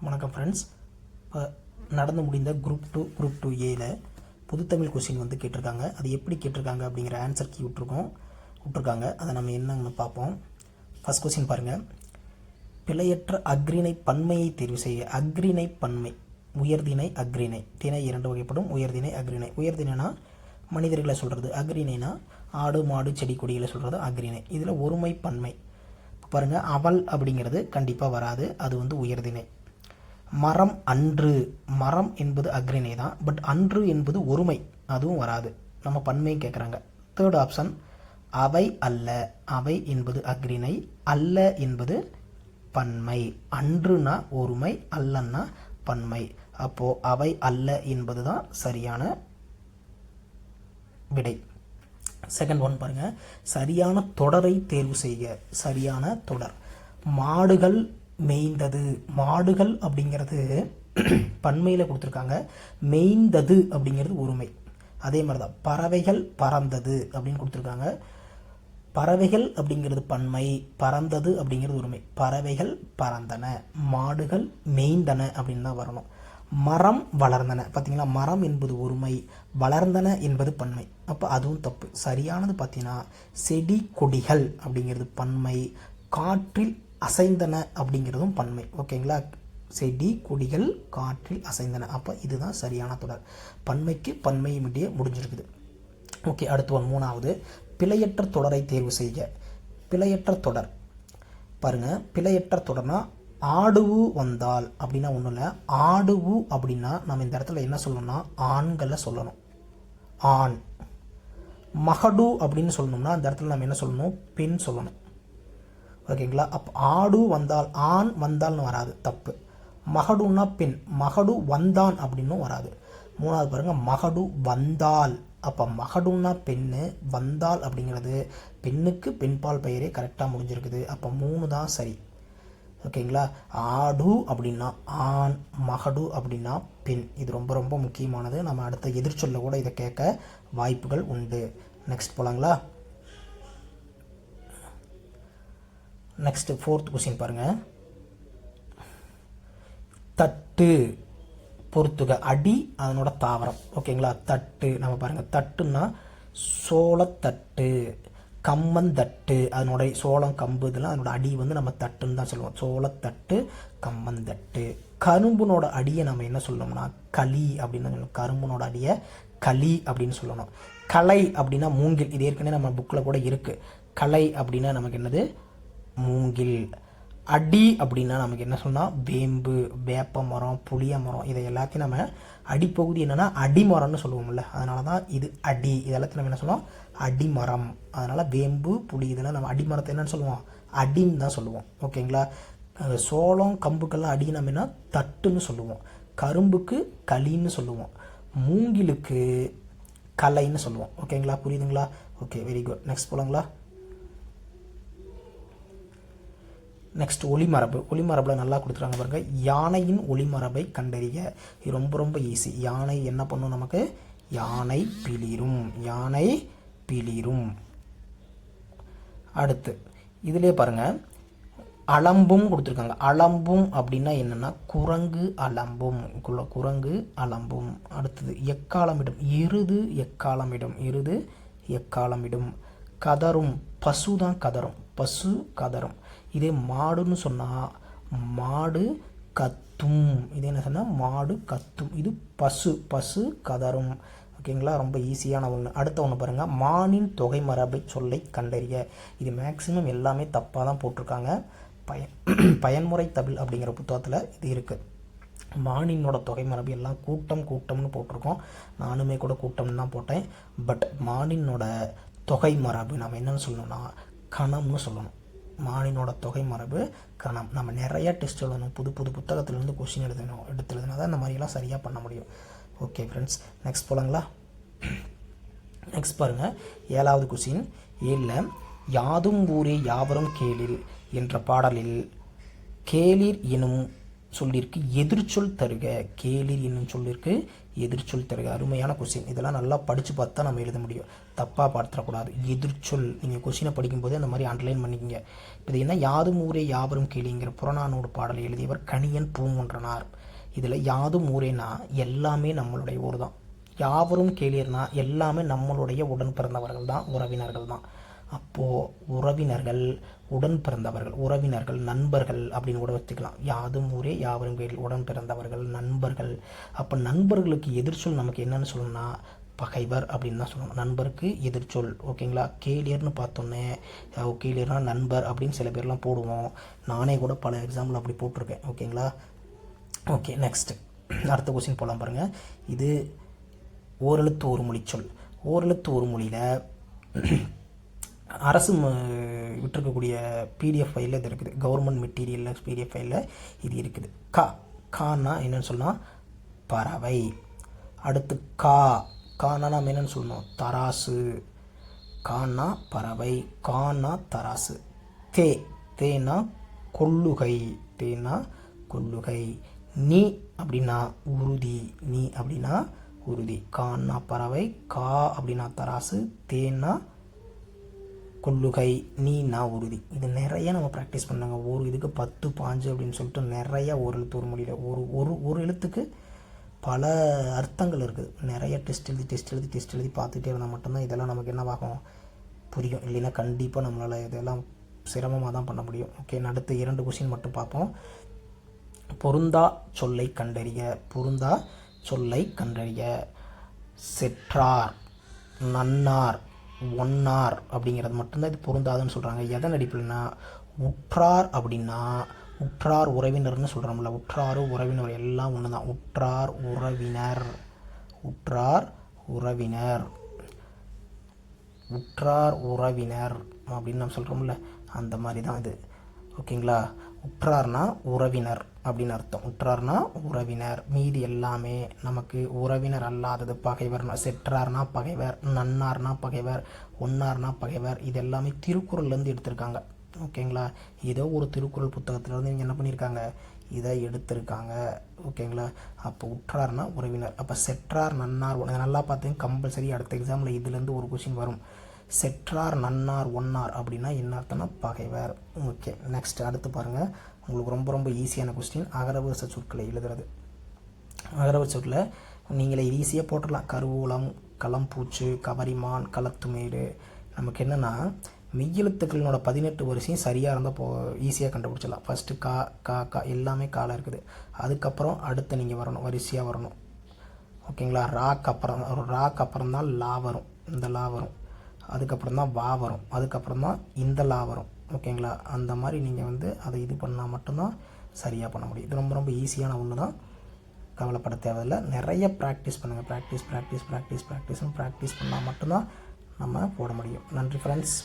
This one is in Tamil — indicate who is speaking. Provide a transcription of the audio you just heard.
Speaker 1: வணக்கம் ஃப்ரெண்ட்ஸ். இப்போ நடந்து முடிந்த குரூப் டூ ஏல பொதுத்தமிழ் கொஸ்டின் வந்து கேட்டிருக்காங்க. அது எப்படி கேட்டிருக்காங்க அப்படிங்கிற ஆன்சர் கீ விட்டுருக்காங்க. அதை நம்ம என்னன்னு பார்ப்போம். ஃபர்ஸ்ட் கொஸ்டின் பாருங்கள். பிழையற்ற அக்ரிணை பன்மையை தேர்வு செய்ய. அக்ரிணை பன்மை, உயர்திணை அக்ரிணை. திணை இரண்டு வகைப்படும். உயர்திணை அக்ரிணை. உயர்திணைனா மனிதர்களை சொல்கிறது, அக்ரிணைனா ஆடு மாடு செடி கொடிகளை சொல்கிறது அக்ரிணை. இதில் ஒருமை பன்மை பாருங்கள். அவள் அப்படிங்கிறது கண்டிப்பாக வராது, அது வந்து உயர்திணை. மரம் அன்று, மரம் என்பது அக்ரிணை தான், பட் அன்று என்பது ஒருமை, அதுவும் வராது, நம்ம பன்மை கேட்குறாங்க. தேர்ட் ஆப்ஷன் அவை அல்ல. அவை என்பது அக்ரிணை, அல்ல என்பது பன்மை. அன்றுனா ஒருமை, அல்லன்னா பன்மை. அப்போ அவை அல்ல என்பது தான் சரியான விடை. செகண்ட் ஒன் பாருங்க. சரியான தொடரை தேர்வு செய்க. சரியான தொடர். மாடுகள் மேய்ந்தது. மாடுகள் அப்படிங்கிறது பன்மையில் கொடுத்துருக்காங்க, மேய்ந்தது அப்படிங்கிறது ஒருமை. அதே மாதிரி தான் பறவைகள் பறந்தது அப்படின்னு கொடுத்துருக்காங்க. பறவைகள் அப்படிங்கிறது பன்மை, பறந்தது அப்படிங்கிறது ஒருமை. பறவைகள் பறந்தன, மாடுகள் மேய்ந்தன அப்படின்னு தான் வரணும். மரம் வளர்ந்தன. பார்த்தீங்களா, மரம் என்பது ஒருமை, வளர்ந்தன என்பது பன்மை. அப்போ அதுவும் தப்பு. சரியானது பார்த்தீங்கன்னா செடி கொடிகள் அப்படிங்கிறது பன்மை, காற்றில் அசைந்தன அப்படிங்கிறதும் பன்மை. ஓகேங்களா, செடி கொடிகள் காற்றில் அசைந்தன. அப்போ இதுதான் சரியான தொடர். பன்மைக்கு பன்மை முடிஞ்சிருக்குது. ஓகே, அடுத்து ஒன் மூணாவது. பிழையற்ற தொடரை தேர்வு செய்க. பிழையற்ற தொடர் பாருங்க. பிழையற்ற தொடர்னா ஆடுவு வந்தால் அப்படின்னா ஒன்றும் இல்லை. ஆடுவு அப்படின்னா நம்ம இந்த இடத்துல என்ன சொல்லணும்னா ஆண்களை சொல்லணும், ஆண். மகடு அப்படின்னு சொல்லணும்னா அந்த இடத்துல நம்ம என்ன சொல்லணும், பெண் சொல்லணும். ஓகேங்களா, அப்போ ஆடு வந்தால், ஆண் வந்தால்னு வராது, தப்பு. மகடுன்னா பெண், மகடு வந்தான் அப்படின்னும் வராது. மூணாவது பாருங்க, மகடு வந்தால். அப்போ மகடுன்னா பெண்ணு, வந்தால் அப்படிங்கிறது பெண்ணுக்கு பெண்பால் பெயரே கரெக்டாக முடிஞ்சிருக்குது. அப்போ மூணு தான் சரி. ஓகேங்களா, ஆடு அப்படின்னா ஆண், மகடு அப்படின்னா பெண். இது ரொம்ப ரொம்ப முக்கியமானது. நம்ம அடுத்த எதிர்ச்சொல்ல கூட இதை கேட்க வாய்ப்புகள் உண்டு. நெக்ஸ்ட் போலாங்களா. நெக்ஸ்ட் ஃபோர்த் கொஸ்டின் பாருங்க. தட்டு பொறுத்துக. அடி அதனோட தாவரம். ஓகேங்களா, தட்டு நம்ம பாருங்க. தட்டுன்னா சோளத்தட்டு, கம்மந்தட்டு, அதனுடைய சோளம் கம்பு இதெல்லாம் அதனோட அடி வந்து நம்ம தட்டுன்னு தான் சொல்லுவோம். சோளத்தட்டு, கம்மந்தட்டு. கரும்புனோட அடியை நம்ம என்ன சொல்லணும்னா களி அப்படின்னு சொல்லணும். கரும்புனோட அடியை களி அப்படின்னு சொல்லணும். களை அப்படின்னா மூங்கில். இது ஏற்கனவே நம்ம புக்கில் கூட இருக்கு. களை அப்படின்னா நமக்கு என்னது, மூங்கில். அடி அப்படின்னா நமக்கு என்ன சொன்னால் வேம்பு, வேப்ப மரம், புளிய மரம். இதை எல்லாத்தையும் நம்ம அடிப்பகுதி என்னன்னா அடிமரம்னு சொல்லுவோம்ல, அதனால தான் இது அடி. இதெல்லாத்தையும் நம்ம என்ன சொல்லுவோம், அடிமரம். அதனால வேம்பு, புளி இதெல்லாம் நம்ம அடிமரத்தை என்னன்னு சொல்லுவோம், அடின்னு தான் சொல்லுவோம். ஓகேங்களா, சோளம் கம்புக்கெல்லாம் அடி நம்ம என்ன தட்டுன்னு சொல்லுவோம். கரும்புக்கு களின்னு சொல்லுவோம். மூங்கிலுக்கு கலைன்னு சொல்லுவோம். ஓகேங்களா, புரியுதுங்களா? Okay, very good. நெக்ஸ்ட் போலாங்களா. நெக்ஸ்ட் ஒளிமரபு. ஒளிமரபில் நல்லா கொடுத்துருக்காங்க பாருங்க. யானையின் ஒளிமரபை கண்டறிய. இது ரொம்ப ரொம்ப ஈஸி. யானை என்ன பண்ணும் நமக்கு, யானை பிளிரும், யானை பிளிரும். அடுத்து இதிலே பாருங்க, அலம்பும் கொடுத்துருக்காங்க. அலம்பும் அப்படின்னா என்னன்னா குரங்கு அலம்பும், குரங்கு அலம்பும். அடுத்தது எக்காலமிடும். எருது எக்காலமிடும், எருது எக்காலமிடும். கதரும், பசு தான் கதரும், பசு கதரும். இதே மாடுன்னு சொன்னால் மாடு கத்தும். இது என்ன சொன்னால் மாடு கத்தும். இது பசு, பசு கதரும். ஓகேங்களா, ரொம்ப ஈஸியான ஒன்று. அடுத்த ஒன்று பாருங்கள். மானின் தொகை மரபை சொல்லை கண்டறிய. இது மேக்சிமம் எல்லாமே தப்பாக தான் போட்டிருக்காங்க. பயன்முறை தமிழ் அப்படிங்கிற புத்தகத்தில் இது இருக்குது. மானினோட தொகை மரபு எல்லாம் கூட்டம்னு போட்டிருக்கோம். நானுமே கூட கூட்டம்னு தான் போட்டேன். பட் மானினோட தொகை மரபு நம்ம என்னென்னு சொல்லணும்னா கணம்னு சொல்லணும். மானினோட தொகை மரபு கணம். நம்ம நிறைய டெஸ்ட் எழுதணும், புது புது புத்தகத்திலேருந்து கொஸ்டின் எடுத்து எழுதினா தான் இந்த மாதிரியெல்லாம் சரியாக பண்ண முடியும். ஓகே ஃப்ரெண்ட்ஸ், நெக்ஸ்ட் போலாங்களா. நெக்ஸ்ட் பாருங்கள், ஏழாவது கொஸ்டின். ஏழில் யாதும் ஊரே யாவரும் கேளிர் என்ற பாடலில் கேளிர் எனும் சொல்லியிருக்கு எதிர்ச்சொல் தருக. கேளிர் என்னும் சொல்லியிருக்கு எதிர்ச்சொல் தருக. அருமையான கொஸ்டின். இதெல்லாம் நல்லா படித்து பார்த்தா நம்ம எழுத முடியும், தப்பாக பார்த்துடக்கூடாது. எதிர்ச்சொல் நீங்கள் கொஸ்டினை படிக்கும்போது அந்த மாதிரி அண்டர்லைன் பண்ணிக்கங்க. இப்போ இது என்ன, யாதும் ஊரே யாவரும் கேளிங்கிற புறநானூறு பாடலை எழுதியவர் கணியன் பூங்குன்றனார். இதில் யாதும் ஊரேனா எல்லாமே நம்மளுடைய ஊர் தான், யாவரும் கேளிர்னா எல்லாமே நம்மளுடைய உடன் பிறந்தவர்கள் தான், உறவினர்கள் தான். அப்போது உறவினர்கள், உடன் பிறந்தவர்கள், உறவினர்கள், நண்பர்கள் அப்படின்னு கூட வச்சுக்கலாம். யாதும் ஊரே யாவரும் கேளிர், உடன் பிறந்தவர்கள், நண்பர்கள். அப்போ நண்பர்களுக்கு எதிர்ச்சொல் நமக்கு என்னன்னு சொல்லணும்னா பகைவர் அப்படின்னு தான் சொல்லணும். நண்பருக்கு எதிர்ச்சொல். ஓகேங்களா. கேளியர்னு பார்த்தோன்னே கேளியர்னா நண்பர் அப்படின்னு சில பேர்லாம் போடுவோம். நானே கூட பல எக்ஸாம்பிள் அப்படி போட்டிருக்கேன். ஓகேங்களா. ஓகே, நெக்ஸ்ட் அடுத்த கொஸ்டின் போகலாம் பாருங்கள். இது ஓரெழுத்து ஒரு மொழி சொல். ஓரெழுத்து ஒரு மொழியில் அரசு விட்டுருக்கக்கூடிய பிடிஎஃப் ஃபைலில் இது இருக்குது. கவர்மெண்ட் மெட்டீரியல் பிடிஎஃப் ஃபைலில் இது இருக்குது. கானா என்னென்னு சொல்லலாம், பறவை. அடுத்து கானா நம்ம என்னென்னு சொல்லணும், தராசு. கானா பறவை, கானா தராசு. தேனா கொள்ளுகை, தேனா கொள்ளுகை. நீ அப்படின்னா உறுதி, நீ அப்படின்னா உறுதி. கானா பறவை, கா அப்படின்னா தராசு, தேனா கொள்ளுகை, நீனா உறுதி. இது நிறைய நம்ம ப்ராக்டிஸ் பண்ணாங்க. ஒரு இதுக்கு 10, 5 அப்படின்னு சொல்லிட்டு நிறைய ஒரு எழுத்து ஒரு மொழியில் ஒரு எழுத்துக்கு பல அர்த்தங்கள் இருக்குது. நிறைய டெஸ்ட் எழுதி பார்த்துட்டே இருந்தால் மட்டும்தான் இதெல்லாம் நமக்கு என்னவாகும், புரியும். இல்லைன்னா கண்டிப்பாக நம்மளால் இதெல்லாம் சிரமமாக தான் பண்ண முடியும். ஓகே, அடுத்த 2 கொஸ்டின் மட்டும் பார்ப்போம். பொருந்தா சொல்லை கண்டறிய. பொருந்தா சொல்லை கண்டறிய. செற்றார், நன்னார், ஒன்னார் அப்படிங்கிறது மட்டும்தான் இது பொருந்தாதுன்னு சொல்கிறாங்க. எதன் அடிப்படைனா, உற்றார் அப்படின்னா உற்றார் உறவினர்னு சொல்கிறோம்ல, உற்றார் உறவினர் எல்லாம் ஒன்று தான். உற்றார் உறவினர், உற்றார் உறவினர், உற்றார் உறவினர் அப்படின்னு நம்ம சொல்கிறோம்ல, அந்த மாதிரி தான் இது. ஓகேங்களா. உற்றார்னா உறவினர் அப்படின்னு அர்த்தம். உற்றார்னா உறவினர், மீதி எல்லாமே நமக்கு உறவினர் அல்லாதது பகைவர்னா. செற்றார்னா பகைவர், நன்னார்னா பகைவர், ஒன்னார்னா பகைவர். இது எல்லாமே திருக்குறள்லேருந்து எடுத்திருக்காங்க. ஓகேங்களா. ஏதோ ஒரு திருக்குறள் புத்தகத்திலேருந்து இவங்க என்ன பண்ணியிருக்காங்க, இதை எடுத்திருக்காங்க. ஓகேங்களா. அப்போ உற்றார்னா உறவினர். அப்போ செற்றார், நன்னார், நல்லா பார்த்தீங்க கம்பல்சரி அடுத்த எக்ஸாமில் இதுலேருந்து ஒரு கொஸ்டின் வரும். செற்றார், நன்னார், ஒன்னார் அப்படின்னா என்ன அர்த்தம்னா பகைவர். ஓகே, நெக்ஸ்ட் அடுத்து பாருங்கள். உங்களுக்கு ரொம்ப ரொம்ப ஈஸியான கொஸ்டின், அகரவரிசை சொற்களை எழுதுறது. அகரவரிசை சொற்களை நீங்களே ஈஸியாக போட்டுடலாம். கருவூலம், களம்பூச்சு, கவரிமான், களத்துமேடு. நமக்கு என்னென்னா மெய்யெழுத்துக்களோட 18 வரிசையும் சரியாக இருந்தால் ஈஸியாக கண்டுபிடிச்சிடலாம். ஃபஸ்ட்டு கா எல்லாமே கால இருக்குது. அதுக்கப்புறம் அடுத்து நீங்கள் வரணும், வரிசையாக வரணும். ஓகேங்களா. ராக்கு அப்புறம் தான் லா வரும், இந்த லா வரும். அதுக்கப்புறம் தான் வா வரும், அதுக்கப்புறம் தான் இந்த லா வரும். ஓகேங்களா. அந்த மாதிரி நீங்கள் அதை இது பண்ணால் மட்டும்தான் சரியாக பண்ண முடியும். இது ரொம்ப ரொம்ப ஈஸியான ஒன்று தான், கவலைப்பட தேவையில்லை. நிறைய ப்ராக்டிஸ் பண்ணுங்கள். ப்ராக்டிஸ் பண்ணால் மட்டும்தான் நம்ம போட முடியும். நன்றி ஃப்ரெண்ட்ஸ்.